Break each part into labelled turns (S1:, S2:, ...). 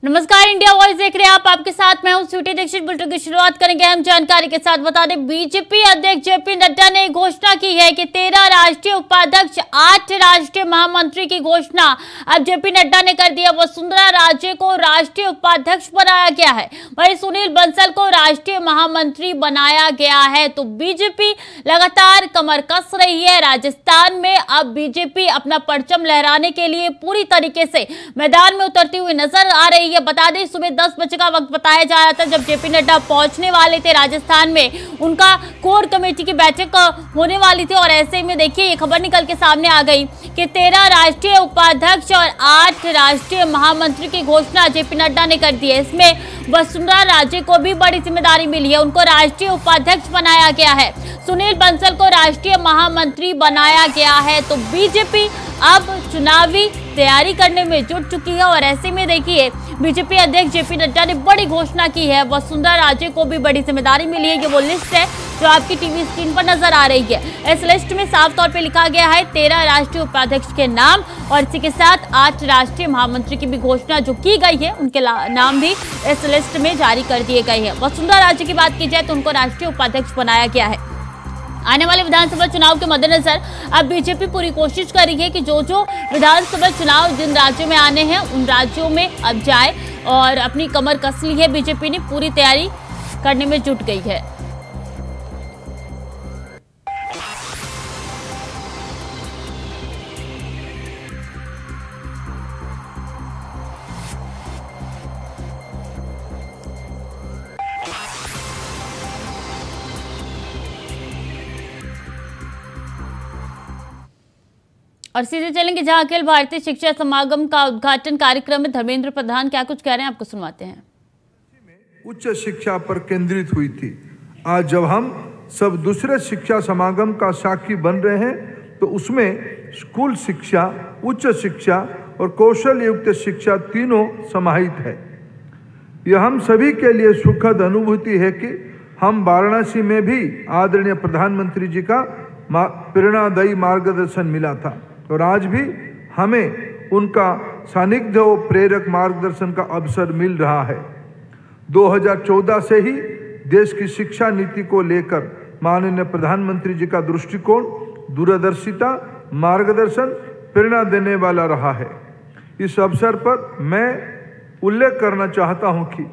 S1: नमस्कार, India voice देख रहे हैं आप। आपके साथ मैं हूं स्वीटी दीक्षित। बुलेटिन की शुरुआत करेंगे अहम जानकारी के साथ। बता दें, बीजेपी अध्यक्ष जेपी नड्डा ने घोषणा की है कि 13 राष्ट्रीय उपाध्यक्ष, 8 राष्ट्रीय महामंत्री की घोषणा अब जेपी नड्डा ने कर दिया। वसुंधरा राजे को राष्ट्रीय उपाध्यक्ष बनाया गया है, वहीं सुनील बंसल को राष्ट्रीय महामंत्री बनाया गया है। तो बीजेपी लगातार कमर कस रही है। राजस्थान में अब बीजेपी अपना परचम लहराने के लिए पूरी तरीके से मैदान में उतरती हुई नजर आ रही है। बता दें, सुबह 10 बजे का वक्त बताया जा रहा था जब जेपी नड्डा पहुंचने वाले थे राजस्थान में। उनका कोर कमेटी की बैठक होने वाली थी और ऐसे में देखिए ये खबर निकल के सामने आ गई कि 13 राष्ट्रीय उपाध्यक्ष और 8 राष्ट्रीय महामंत्री की घोषणा जेपी नड्डा ने कर दी है। इसमें वसुंधरा राजे को भी बड़ी जिम्मेदारी मिली है, उनको राष्ट्रीय उपाध्यक्ष बनाया गया है। सुनील बंसल को राष्ट्रीय महामंत्री बनाया गया है। तो बीजेपी अब चुनावी तैयारी करने में जुट चुकी है और ऐसे में देखिए बीजेपी अध्यक्ष जेपी नड्डा ने बड़ी घोषणा की है। वसुंधरा राजे को भी बड़ी जिम्मेदारी मिली है। ये वो लिस्ट है जो आपकी टीवी स्क्रीन पर नजर आ रही है। इस लिस्ट में साफ तौर पे लिखा गया है 13 राष्ट्रीय उपाध्यक्ष के नाम और इसी के साथ 8 राष्ट्रीय महामंत्री की भी घोषणा जो की गई है, उनके नाम भी इस लिस्ट में जारी कर दिए गए हैं। वसुंधरा राजे की बात की जाए तो उनको राष्ट्रीय उपाध्यक्ष बनाया गया है। आने वाले विधानसभा चुनाव के मद्देनजर अब बीजेपी पूरी कोशिश कर रही है कि जो विधानसभा चुनाव जिन राज्यों में आने हैं उन राज्यों में अब जाए और अपनी कमर कस ली है। बीजेपी ने पूरी तैयारी करने में जुट गई है। और सीधे चलेंगे जहां अखिल भारतीय शिक्षा समागम का उद्घाटन कार्यक्रम में धर्मेंद्र प्रधान क्या कुछ कह रहे हैं, आपको सुनवाते हैं।
S2: उच्च शिक्षा पर केंद्रित हुई थी। आज जब हम सब दूसरे शिक्षा समागम का साक्षी बन रहे हैं तो उसमें स्कूल शिक्षा, उच्च शिक्षा और कौशल युक्त शिक्षा तीनों समाहित है। यह हम सभी के लिए सुखद अनुभूति है कि हम वाराणसी में भी आदरणीय प्रधानमंत्री जी का प्रेरणादायी मार्गदर्शन मिला था और आज भी हमें उनका सानिध्य और प्रेरक मार्गदर्शन का अवसर मिल रहा है। 2014 से ही देश की शिक्षा नीति को लेकर माननीय प्रधानमंत्री जी का दृष्टिकोण, दूरदर्शिता, मार्गदर्शन प्रेरणा देने वाला रहा है। इस अवसर पर मैं उल्लेख करना चाहता हूं कि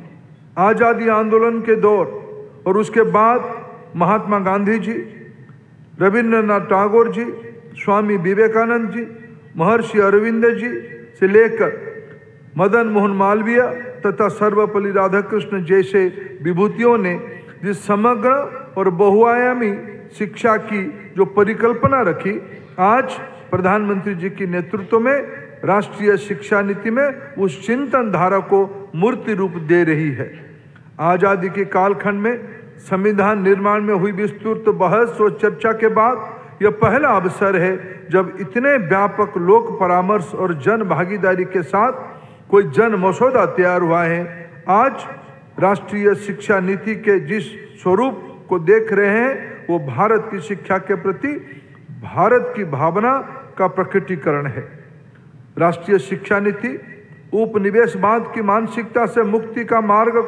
S2: आज़ादी आंदोलन के दौर और उसके बाद महात्मा गांधी जी, रविंद्रनाथ टैगोर जी, स्वामी विवेकानंद जी, महर्षि अरविंद जी से लेकर मदन मोहन मालवीय तथा सर्वपल्ली राधाकृष्ण जैसे विभूतियों ने जिस समग्र और बहुआयामी शिक्षा की जो परिकल्पना रखी, आज प्रधानमंत्री जी के नेतृत्व में राष्ट्रीय शिक्षा नीति में उस चिंतन धारा को मूर्ति रूप दे रही है। आज़ादी के कालखंड में संविधान निर्माण में हुई विस्तृत बहस और चर्चा के बाद यह पहला अवसर है जब इतने व्यापक लोक परामर्श और जन भागीदारी के साथ कोई जन मसौदा तैयार हुआ है। आज राष्ट्रीय शिक्षा नीति के जिस स्वरूप को देख रहे हैं वो भारत की शिक्षा के प्रति भारत की भावना का प्रकटीकरण है। राष्ट्रीय शिक्षा नीति उपनिवेशवाद की मानसिकता से मुक्ति का मार्ग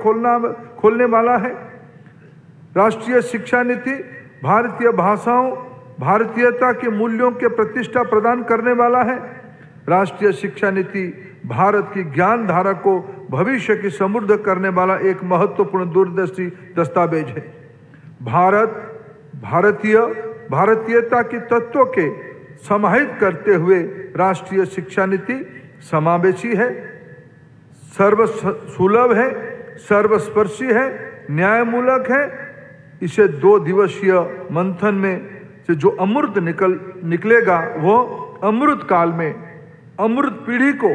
S2: खोलने वाला है। राष्ट्रीय शिक्षा नीति भारतीय भाषाओं, भारतीयता के मूल्यों के प्रतिष्ठा प्रदान करने वाला है। राष्ट्रीय शिक्षा नीति भारत की ज्ञान धारा को भविष्य की समृद्ध करने वाला एक महत्वपूर्ण दूरदर्शी दस्तावेज है। भारतीयता के तत्वों के समाहित करते हुए राष्ट्रीय शिक्षा नीति समावेशी है, सर्वसुलभ है, सर्वस्पर्शी है, न्यायमूलक है। इसे 2 दिवसीय मंथन में से जो अमृत निकलेगा वो अमृत काल में अमृत पीढ़ी को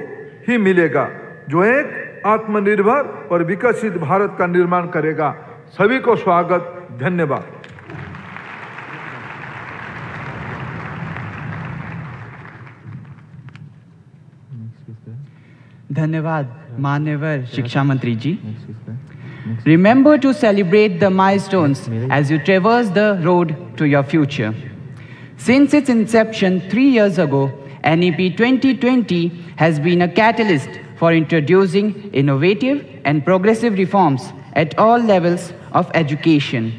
S2: ही मिलेगा, जो एक आत्मनिर्भर और विकसित भारत का निर्माण करेगा। सभी को स्वागत, धन्यवाद।
S3: धन्यवाद माननीय शिक्षा मंत्री जी। Remember to celebrate the milestones as you traverse the road to your future. Since its inception 3 years ago, NEP 2020 has been a catalyst for introducing innovative and progressive reforms at all levels of education.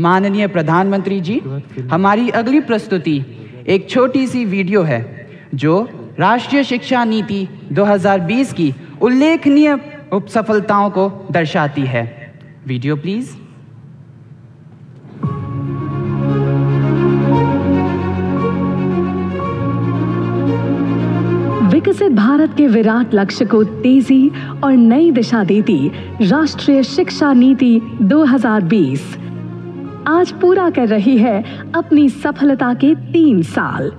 S3: माननीय प्रधानमंत्री जी, हमारी अगली प्रस्तुति एक छोटी सी video है जो राष्ट्रीय शिक्षा नीति 2020 की उल्लेखनीय सफलताओं को दर्शाती है। Video please.
S4: विकसित भारत के विराट लक्ष्य को तेजी और नई दिशा देती राष्ट्रीय शिक्षा नीति 2020 आज पूरा कर रही है अपनी सफलता के 3 साल।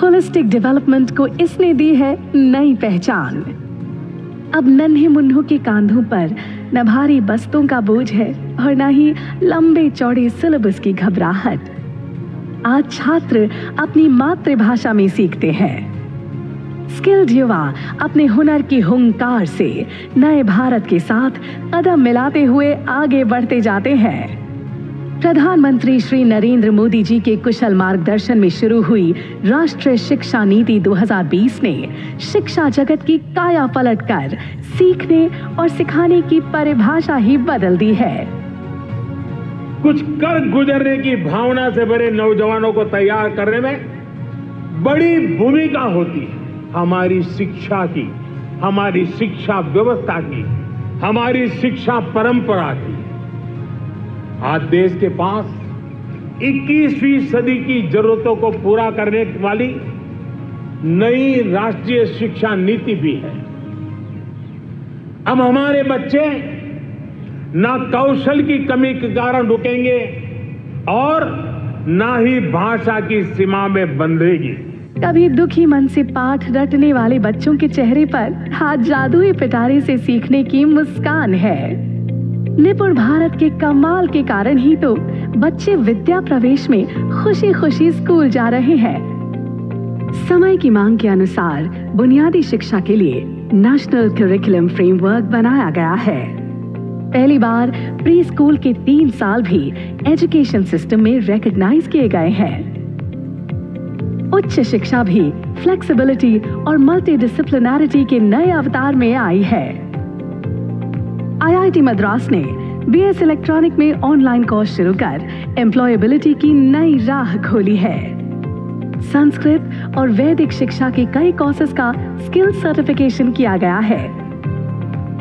S4: होलिस्टिक डेवलपमेंट को इसने दी है नई पहचान। अब नन्हे मुन्नों के कांधों पर न भारी बस्तों का बोझ है और न ही लंबे चौड़े सिलेबस की घबराहट। आज छात्र अपनी मातृभाषा में सीखते हैं। स्किल्ड युवा अपने हुनर की हुंकार से नए भारत के साथ कदम मिलाते हुए आगे बढ़ते जाते हैं। प्रधानमंत्री श्री नरेंद्र मोदी जी के कुशल मार्गदर्शन में शुरू हुई राष्ट्रीय शिक्षा नीति 2020 ने शिक्षा जगत की काया पलट कर सीखने और सिखाने की परिभाषा ही बदल दी है।
S5: कुछ कर गुजरने की भावना से भरे नौजवानों को तैयार करने में बड़ी भूमिका होती है हमारी शिक्षा की, हमारी शिक्षा व्यवस्था की, हमारी शिक्षा परंपरा की। आज देश के पास 21वीं सदी की जरूरतों को पूरा करने वाली नई राष्ट्रीय शिक्षा नीति भी है। अब हमारे बच्चे ना कौशल की कमी के कारण रुकेंगे और ना ही भाषा की सीमा में बंधेगी।
S4: कभी दुखी मन से पाठ रटने वाले बच्चों के चेहरे पर आज जादुई पिटारे से सीखने की मुस्कान है। निपुण भारत के कमाल के कारण ही तो बच्चे विद्या प्रवेश में खुशी खुशी स्कूल जा रहे हैं। समय की मांग के अनुसार बुनियादी शिक्षा के लिए नेशनल करिकुलम फ्रेमवर्क बनाया गया है। पहली बार प्री स्कूल के 3 साल भी एजुकेशन सिस्टम में रिकॉग्नाइज किए गए हैं। उच्च शिक्षा भी फ्लेक्सिबिलिटी और मल्टीडिसिप्लिनरिटी के नए अवतार में आई है। आईआईटी मद्रास ने बीएस इलेक्ट्रॉनिक में ऑनलाइन कोर्स शुरू कर एम्प्लॉयबिलिटी की नई राह खोली है। संस्कृत और वैदिक शिक्षा के कई कोर्सेज का स्किल सर्टिफिकेशन किया गया है।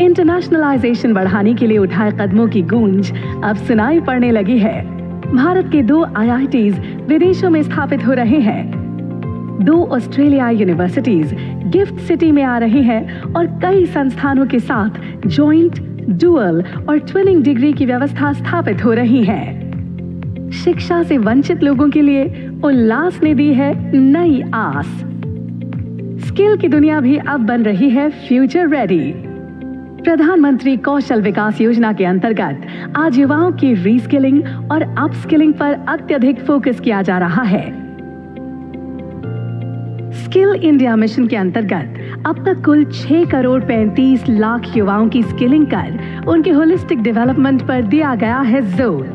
S4: इंटरनेशनलाइजेशन बढ़ाने के लिए उठाए कदमों की गूंज अब सुनाई पड़ने लगी है। भारत के 2 आईआईटीज विदेशों में स्थापित हो रहे हैं। 2 ऑस्ट्रेलिया यूनिवर्सिटीज गिफ्ट सिटी में आ रही हैं और कई संस्थानों के साथ जॉइंट, डुअल और ट्विनिंग डिग्री की व्यवस्था स्थापित हो रही है। शिक्षा से वंचित लोगों के लिए उल्लास ने दी है नई आस। स्किल की दुनिया भी अब बन रही है फ्यूचर रेडी। प्रधानमंत्री कौशल विकास योजना के अंतर्गत आज युवाओं की रीस्किलिंग और अपस्किलिंग पर अत्यधिक फोकस किया जा रहा है। स्किल इंडिया मिशन के अंतर्गत अब तक कुल 6 करोड़ 35 लाख युवाओं की स्किलिंग कर उनके होलिस्टिक डेवलपमेंट पर दिया गया है जोर।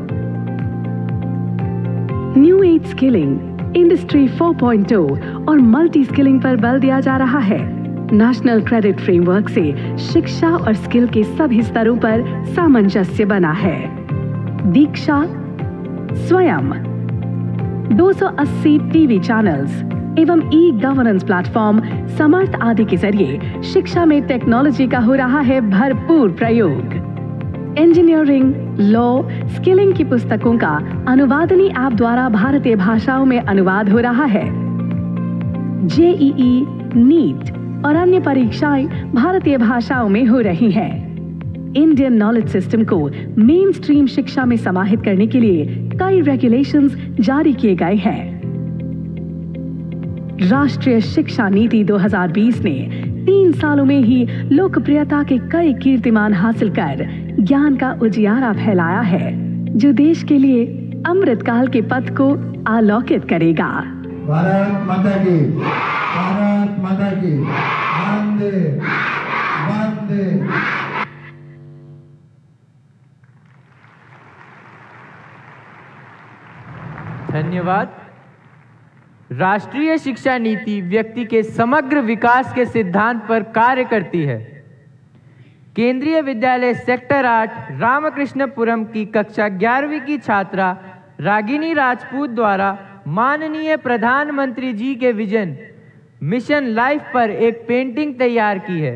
S4: न्यू एज स्किलिंग, इंडस्ट्री 4.0 और मल्टी स्किलिंग पर बल दिया जा रहा है। नेशनल क्रेडिट फ्रेमवर्क से शिक्षा और स्किल के सभी स्तरों पर सामंजस्य बना है। दीक्षा, स्वयं, 280 टीवी चैनल्स एवं ई गवर्नेंस प्लेटफॉर्म समर्थ आदि के जरिए शिक्षा में टेक्नोलॉजी का हो रहा है भरपूर प्रयोग। इंजीनियरिंग, लॉ, स्किलिंग की पुस्तकों का अनुवादनी ऐप द्वारा भारतीय भाषाओं में अनुवाद हो रहा है। जेईई, नीट और अन्य परीक्षाएं भारतीय भाषाओं में हो रही हैं। इंडियन नॉलेज सिस्टम को मेन स्ट्रीम शिक्षा में समाहित करने के लिए कई रेगुलेशंस जारी किए गए हैं। राष्ट्रीय शिक्षा नीति 2020 ने 3 सालों में ही लोकप्रियता के कई कीर्तिमान हासिल कर ज्ञान का उजियारा फैलाया है, जो देश के लिए अमृतकाल के पथ को आलोकित करेगा।
S6: भारत माता की, भारत माता की, वंदे वंदे।
S3: धन्यवाद।
S7: राष्ट्रीय शिक्षा नीति व्यक्ति के समग्र विकास के सिद्धांत पर कार्य करती है। केंद्रीय विद्यालय सेक्टर 8 रामकृष्णपुरम की कक्षा 11वीं की छात्रा रागिनी राजपूत द्वारा माननीय प्रधानमंत्री जी के विजन मिशन लाइफ पर एक पेंटिंग तैयार की है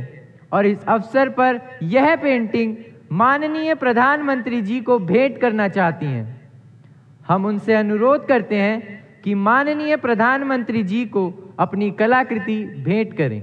S7: और इस अवसर पर यह पेंटिंग माननीय प्रधानमंत्री जी को भेंट करना चाहती हैं। हम उनसे अनुरोध करते हैं कि माननीय प्रधानमंत्री जी को अपनी कलाकृति भेंट करें।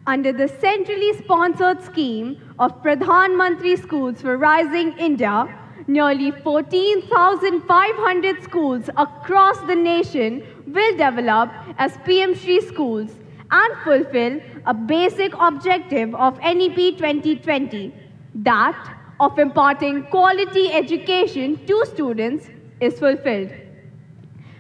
S8: Under the centrally sponsored scheme of Pradhan Mantri Schools for Rising India, nearly 14,500 schools across the nation will develop as PM Shri schools and fulfill a basic objective of NEP 2020, that of imparting quality education to students is fulfilled.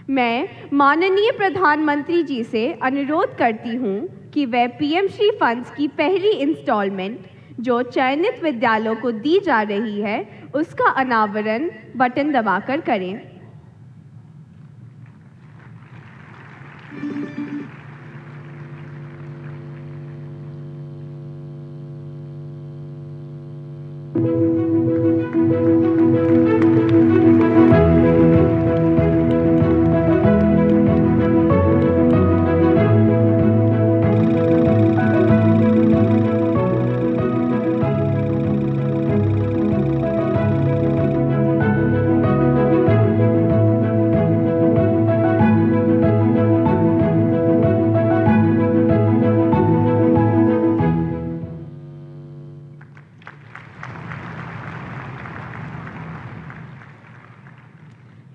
S8: मैं माननीय प्रधानमंत्री जी से अनुरोध करती हूँ कि वह PM Shri funds की पहली इंस्टॉलमेंट जो चयनित विद्यालयों को दी जा रही है उसका अनावरण बटन दबाकर करें।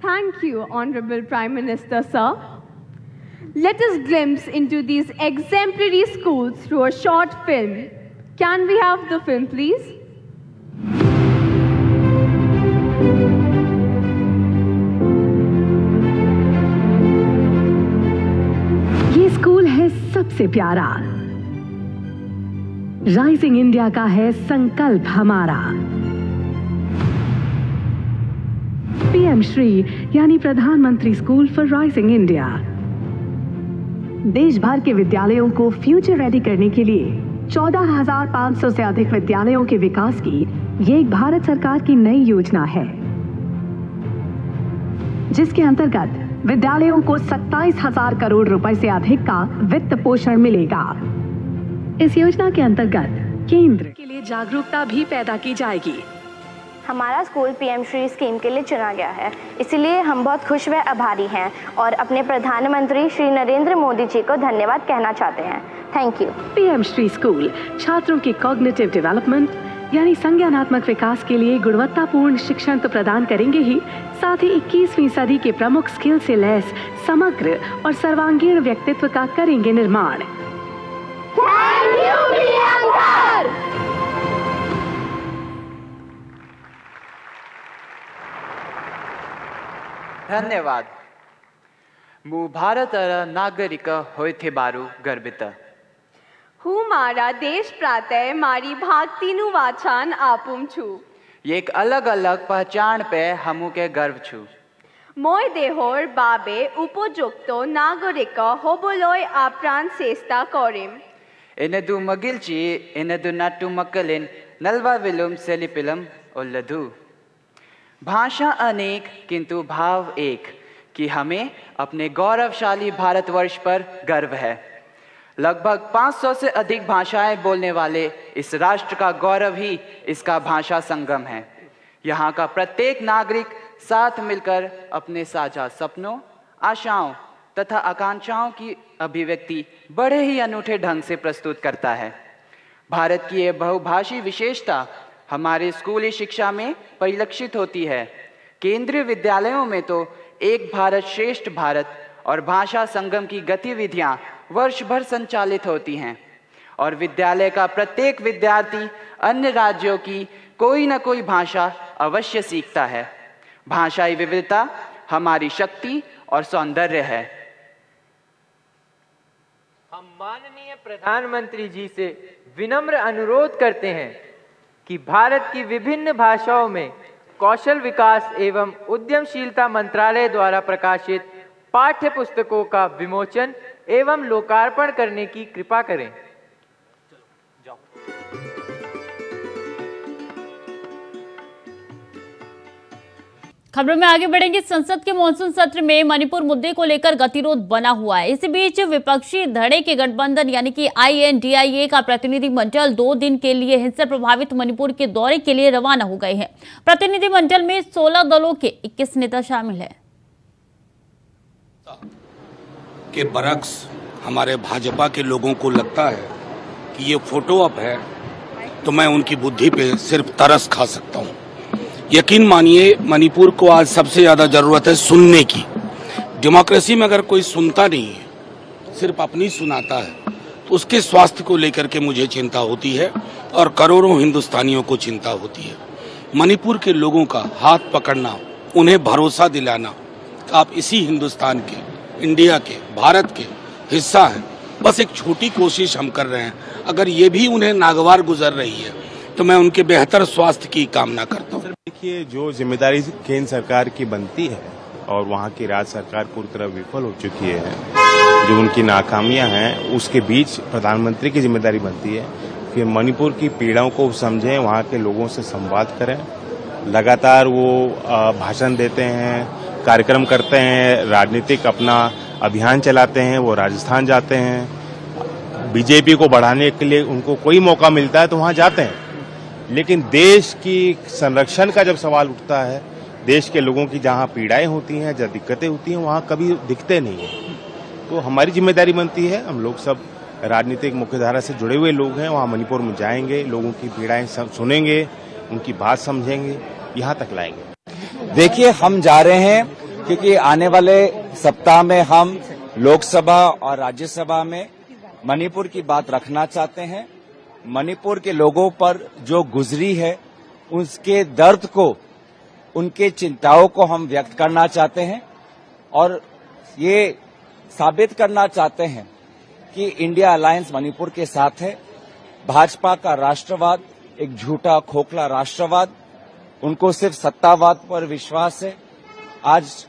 S8: Thank you, Honorable Prime Minister, sir. Let us glimpse into these exemplary schools through a short film. Can we have the film, please?
S4: ये स्कूल है सबसे प्यारा, राइजिंग इंडिया का है संकल्प हमारा। पीएम श्री यानी प्रधानमंत्री स्कूल फॉर राइजिंग इंडिया देश भर के विद्यालयों को फ्यूचर रेडी करने के लिए 14,500 से अधिक विद्यालयों के विकास की ये एक भारत सरकार की नई योजना है, जिसके अंतर्गत विद्यालयों को 27,000 करोड़ रुपए से अधिक का वित्त पोषण मिलेगा। इस योजना के अंतर्गत केंद्र के लिए जागरूकता भी पैदा की जाएगी।
S9: हमारा स्कूल पीएम श्री स्कीम के लिए चुना गया है, इसलिए हम बहुत खुश व आभारी हैं और अपने प्रधानमंत्री श्री नरेंद्र मोदी जी को धन्यवाद कहना चाहते हैं। Thank you.
S4: PM Shri school छात्रों की कॉग्निटिव डेवलपमेंट यानी संज्ञानात्मक विकास के लिए गुणवत्तापूर्ण शिक्षण तो प्रदान करेंगे ही, साथ ही 21वीं सदी के प्रमुख स्किल से लैस समग्र और सर्वांगीण व्यक्तित्व का करेंगे निर्माण।
S8: Thank you, PM sir.
S3: धन्यवाद। मु भारत नागरिक होइथे बारू गर्वित
S8: हूँ मारा देश प्रातः मारी भागतीनु वाचान आपुम छु।
S3: ये एक अलग अलग पहचान पे हमू के गर्व छु।
S8: मोय देहोर बाबे उपयुक्तो नागरिक होबोलोय आप्राण चेष्टा करेम।
S3: एनेदु मगिलची एनेदु नाटु मक्कलिन नलवा विलुम सेलिपिलम उल्लधु। भाषा अनेक किंतु भाव एक कि हमें अपने गौरवशाली भारतवर्ष पर गर्व है। लगभग 500 से अधिक भाषाएं बोलने वाले इस राष्ट्र का गौरव ही इसका भाषा संगम है। यहाँ का प्रत्येक नागरिक साथ मिलकर अपने साझा सपनों आशाओं तथा आकांक्षाओं की अभिव्यक्ति बड़े ही अनूठे ढंग से प्रस्तुत करता है। भारत की यह बहुभाषी विशेषता हमारे स्कूली शिक्षा में परिलक्षित होती है। केंद्रीय विद्यालयों में तो एक भारत श्रेष्ठ भारत और भाषा संगम की गतिविधियां वर्ष भर संचालित होती हैं और विद्यालय का प्रत्येक विद्यार्थी अन्य राज्यों की कोई न कोई भाषा अवश्य सीखता है। भाषाई विविधता हमारी शक्ति और सौंदर्य है।
S7: हम माननीय प्रधानमंत्री जी से विनम्र अनुरोध करते हैं कि भारत की विभिन्न भाषाओं में कौशल विकास एवं उद्यमशीलता मंत्रालय द्वारा प्रकाशित पाठ्य पुस्तकों का विमोचन एवं लोकार्पण करने की कृपा करें।
S1: खबरों में आगे बढ़ेंगे। संसद के मॉनसून सत्र में मणिपुर मुद्दे को लेकर गतिरोध बना हुआ है। इसी बीच विपक्षी धड़े के गठबंधन यानी कि INDIA का प्रतिनिधिमंडल 2 दिन के लिए हिंसा प्रभावित मणिपुर के दौरे के लिए रवाना हो गए हैं। प्रतिनिधिमंडल में 16 दलों के 21 नेता शामिल हैं।
S10: के बरक्स हमारे भाजपा के लोगों को लगता है कि ये फोटो ऑप है, तो मैं उनकी बुद्धि पे सिर्फ तरस खा सकता हूँ। यकीन मानिए, मणिपुर को आज सबसे ज्यादा जरूरत है सुनने की। डेमोक्रेसी में अगर कोई सुनता नहीं है, सिर्फ अपनी सुनाता है, तो उसके स्वास्थ्य को लेकर के मुझे चिंता होती है और करोड़ों हिंदुस्तानियों को चिंता होती है। मणिपुर के लोगों का हाथ पकड़ना, उन्हें भरोसा दिलाना कि आप इसी हिंदुस्तान के, इंडिया के, भारत के हिस्सा हैं, बस एक छोटी कोशिश हम कर रहे हैं। अगर ये भी उन्हें नागवार गुजर रही है तो मैं उनके बेहतर स्वास्थ्य की कामना करता हूँ।
S11: देखिए, जो जिम्मेदारी केंद्र सरकार की बनती है और वहाँ की राज्य सरकार पूरी तरह विफल हो चुकी है, जो उनकी नाकामियां हैं, उसके बीच प्रधानमंत्री की जिम्मेदारी बनती है कि मणिपुर की पीड़ाओं को समझें, वहाँ के लोगों से संवाद करें। लगातार वो भाषण देते हैं, कार्यक्रम करते हैं, राजनीतिक अपना अभियान चलाते हैं, वो राजस्थान जाते हैं, बीजेपी को बढ़ाने के लिए उनको कोई मौका मिलता है तो वहाँ जाते हैं। लेकिन देश की संरक्षण का जब सवाल उठता है, देश के लोगों की जहाँ पीड़ाएं होती हैं, जहाँ दिक्कतें होती हैं, वहाँ कभी दिखते नहीं हैं। तो हमारी जिम्मेदारी बनती है, हम लोग सब राजनीतिक मुख्यधारा से जुड़े हुए लोग हैं, वहाँ मणिपुर में जाएंगे, लोगों की पीड़ाएं सुनेंगे, उनकी बात समझेंगे, यहाँ तक लाएंगे।
S12: देखिए, हम जा रहे हैं क्योंकि आने वाले सप्ताह में हम लोकसभा और राज्यसभा में मणिपुर की बात रखना चाहते हैं। मणिपुर के लोगों पर जो गुजरी है, उसके दर्द को, उनके चिंताओं को हम व्यक्त करना चाहते हैं और ये साबित करना चाहते हैं कि इंडिया अलायंस मणिपुर के साथ है। भाजपा का राष्ट्रवाद एक झूठा खोखला राष्ट्रवाद, उनको सिर्फ सत्तावाद पर विश्वास है। आज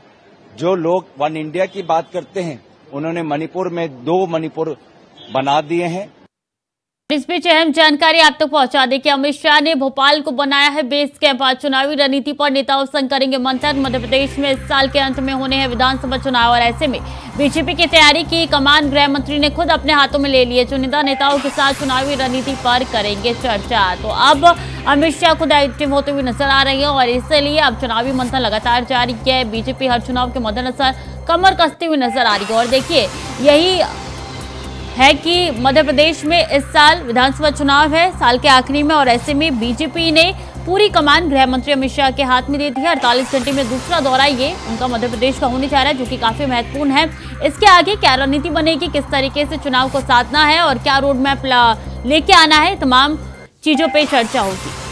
S12: जो लोग वन इंडिया की बात करते हैं, उन्होंने मणिपुर में 2 मणिपुर बना दिए हैं।
S1: इस बीच अहम जानकारी आप तक पहुंचा दें कि अमित शाह ने भोपाल को बनाया है बेस कैंप। आज चुनावी रणनीति पर नेताओं संग करेंगे मंथन। मध्य प्रदेश में इस साल के अंत में होने हैं विधानसभा चुनाव और ऐसे में बीजेपी की तैयारी की कमान गृह मंत्री ने खुद अपने हाथों में ले ली है। चुनिंदा नेताओं के साथ चुनावी रणनीति पर करेंगे चर्चा। तो अब अमित शाह खुद एक्टिव होते हुए नजर आ रही है और इसलिए अब चुनावी मंथन लगातार जारी है। बीजेपी हर चुनाव के मद्देनजर कमर कसती हुई नजर आ रही है और देखिए, यही है कि मध्य प्रदेश में इस साल विधानसभा चुनाव है साल के आखिरी में और ऐसे में बीजेपी ने पूरी कमान गृह मंत्री अमित शाह के हाथ में दे दी है। 48 घंटे में दूसरा दौरा ये उनका मध्य प्रदेश का होने जा रहा है, जो कि काफी महत्वपूर्ण है। इसके आगे क्या रणनीति बनेगी, किस तरीके से चुनाव को साधना है और क्या रोड मैप लेके आना है, तमाम चीजों पर चर्चा होगी।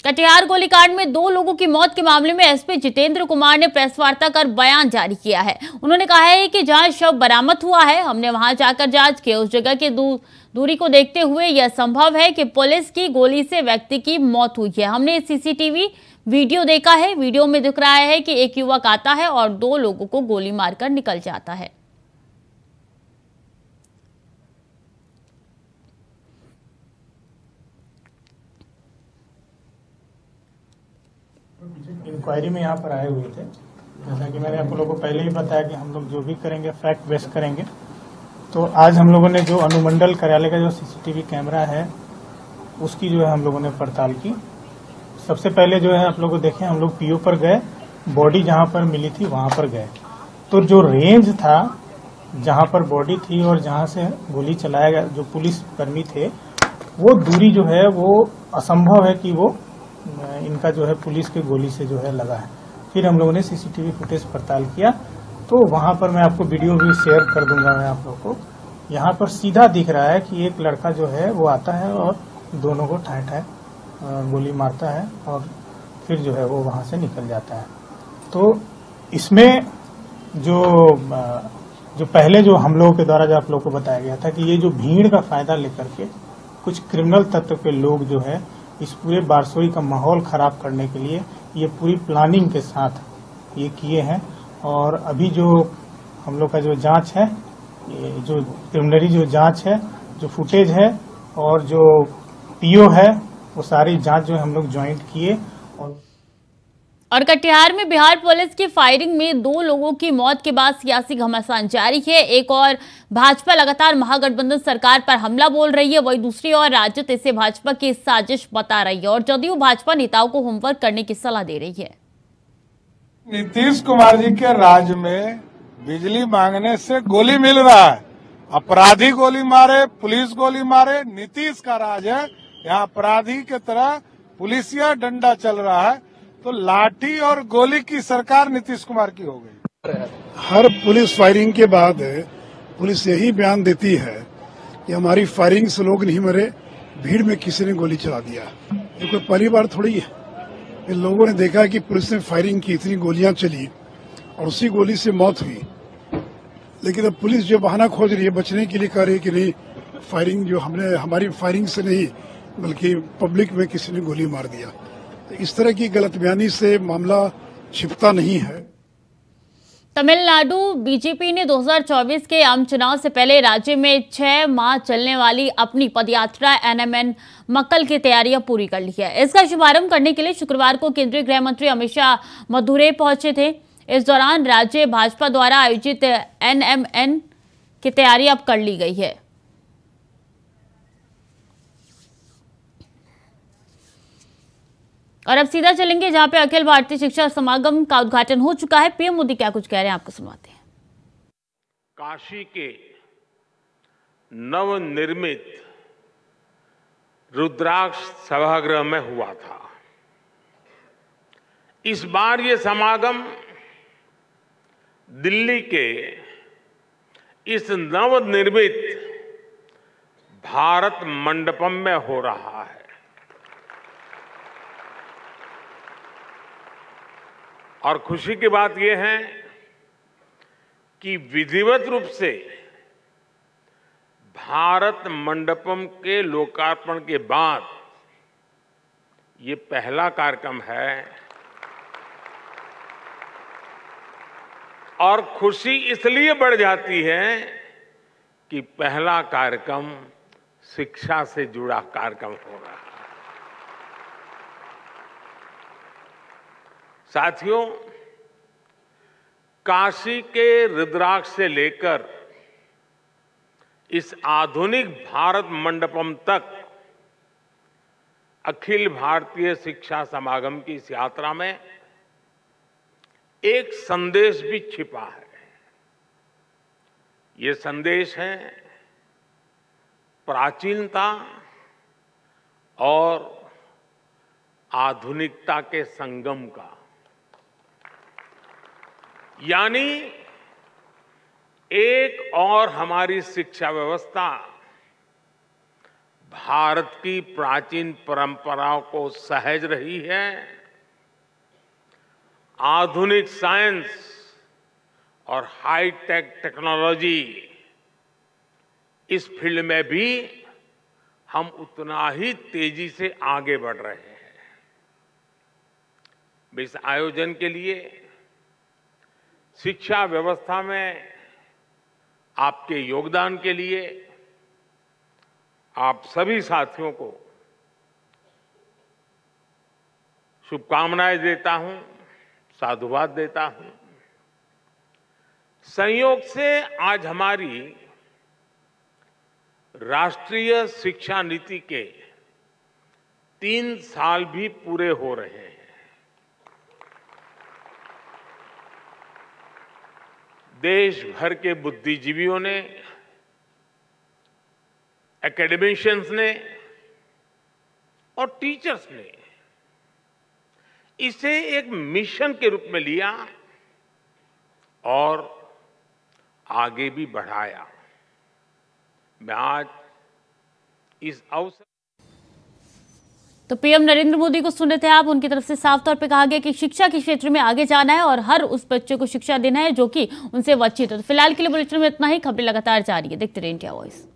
S1: कटिहार गोलीकांड में 2 लोगों की मौत के मामले में एसपी जितेंद्र कुमार ने प्रेस वार्ता कर बयान जारी किया है। उन्होंने कहा है कि जहां शव बरामद हुआ है, हमने वहां जाकर जांच की। उस जगह की दूरी को देखते हुए यह संभव है कि पुलिस की गोली से व्यक्ति की मौत हुई है। हमने सीसीटीवी वीडियो देखा है। वीडियो में दिख रहा है कि एक युवक आता है और 2 लोगों को गोली मारकर निकल जाता है।
S13: इंक्वायरी में यहाँ पर आए हुए थे। जैसा कि मैंने आप लोगों को पहले ही बताया कि हम लोग जो भी करेंगे फैक्ट बेस करेंगे। तो आज हम लोगों ने जो अनुमंडल कार्यालय का जो सीसीटीवी कैमरा है, उसकी जो है हम लोगों ने पड़ताल की। सबसे पहले जो है आप लोग को देखें, हम लोग पीओ पर गए, बॉडी जहां पर मिली थी वहां पर गए, तो जो रेंज था जहां पर बॉडी थी और जहां से गोली चलाया गया, जो पुलिस कर्मी थे, वो दूरी जो है वो असंभव है कि वो इनका जो है पुलिस के गोली से जो है लगा है। फिर हम लोगों ने सीसीटीवी फुटेज पड़ताल किया, तो वहां पर मैं आपको वीडियो भी शेयर कर दूंगा मैं आप लोग को। यहाँ पर सीधा दिख रहा है कि एक लड़का जो है वो आता है और दोनों को ठाए ठाए गोली मारता है और फिर जो है वो वहां से निकल जाता है। तो इसमें जो पहले जो हम लोगों के द्वारा जो आप लोगों को बताया गया था कि ये जो भीड़ का फायदा लेकर के कुछ क्रिमिनल तत्व के लोग जो है इस पूरे बारसोई का माहौल खराब करने के लिए ये पूरी प्लानिंग के साथ ये किए हैं। और अभी जो हम लोग का जो जांच है, ये जो प्रिलिमिनरी जो जांच है, जो फुटेज है और जो पीओ है, वो सारी जांच जो हम लोग ज्वाइंट किए।
S1: और कटिहार में बिहार पुलिस की फायरिंग में 2 लोगों की मौत के बाद सियासी घमासान जारी है। एक और भाजपा लगातार महागठबंधन सरकार पर हमला बोल रही है, वही दूसरी ओर राजद इसे भाजपा की साजिश बता रही है और जदयू भाजपा नेताओं को होमवर्क करने की सलाह दे रही है।
S14: नीतीश कुमार जी के राज में बिजली मांगने से गोली मिल रहा है, अपराधी गोली मारे, पुलिस गोली मारे। नीतीश का राज है, यहाँ अपराधी की तरह पुलिसिया डंडा चल रहा है, तो लाठी और गोली की सरकार नीतीश कुमार की हो गई।
S15: हर पुलिस फायरिंग के बाद पुलिस यही बयान देती है कि हमारी फायरिंग से लोग नहीं मरे, भीड़ में किसी ने गोली चला दिया। ये कोई पहली बार थोड़ी है, इन लोगों ने देखा कि पुलिस ने फायरिंग की, इतनी गोलियां चली और उसी गोली से मौत हुई। लेकिन अब पुलिस जो बहाना खोज रही है बचने के लिए, कह रही है कि नहीं फायरिंग जो हमारी फायरिंग से नहीं बल्कि पब्लिक में किसी ने गोली मार दिया। तो इस तरह की गलत बयानी से मामला छिपता नहीं है।
S1: तमिलनाडु बीजेपी ने 2024 के आम चुनाव से पहले राज्य में 6 माह चलने वाली अपनी पदयात्रा NMN मक्कल की तैयारियां पूरी कर ली है। इसका शुभारंभ करने के लिए शुक्रवार को केंद्रीय गृह मंत्री अमित शाह मदुरै पहुंचे थे। इस दौरान राज्य भाजपा द्वारा आयोजित NMN की तैयारी अब कर ली गई है। और अब सीधा चलेंगे जहां पे अखिल भारतीय शिक्षा समागम का उद्घाटन हो चुका है। पीएम मोदी क्या कुछ कह रहे हैं, आपको सुनवाते हैं।
S5: काशी के नवनिर्मित रुद्राक्ष सभागृह में हुआ था। इस बार ये समागम दिल्ली के इस नवनिर्मित भारत मंडपम में हो रहा है। और खुशी की बात यह है कि विधिवत रूप से भारत मंडपम के लोकार्पण के बाद ये पहला कार्यक्रम है। और खुशी इसलिए बढ़ जाती है कि पहला कार्यक्रम शिक्षा से जुड़ा कार्यक्रम हो रहा है। साथियों, काशी के रुद्राक्ष से लेकर इस आधुनिक भारत मंडपम तक अखिल भारतीय शिक्षा समागम की इस यात्रा में एक संदेश भी छिपा है। ये संदेश है प्राचीनता और आधुनिकता के संगम का। यानी एक और हमारी शिक्षा व्यवस्था भारत की प्राचीन परंपराओं को सहज रही है, आधुनिक साइंस और हाईटेक टेक्नोलॉजी इस फील्ड में भी हम उतना ही तेजी से आगे बढ़ रहे हैं। इस आयोजन के लिए शिक्षा व्यवस्था में आपके योगदान के लिए आप सभी साथियों को शुभकामनाएं देता हूं, साधुवाद देता हूं। संयोग से आज हमारी राष्ट्रीय शिक्षा नीति के 3 साल भी पूरे हो रहे हैं। देश भर के बुद्धिजीवियों ने, एकेडमिशियंस ने और टीचर्स ने इसे एक मिशन के रूप में लिया और आगे भी बढ़ाया। मैं आज इस अवसर
S1: तो पीएम नरेंद्र मोदी को सुन रहे थे आप। उनकी तरफ से साफ तौर पे कहा गया कि शिक्षा के क्षेत्र में आगे जाना है और हर उस बच्चे को शिक्षा देना है जो कि उनसे वंचित है। तो फिलहाल के लिए बुलेटिन में इतना ही। खबरें लगातार जारी है, देखते रहिए इंडिया वॉइस।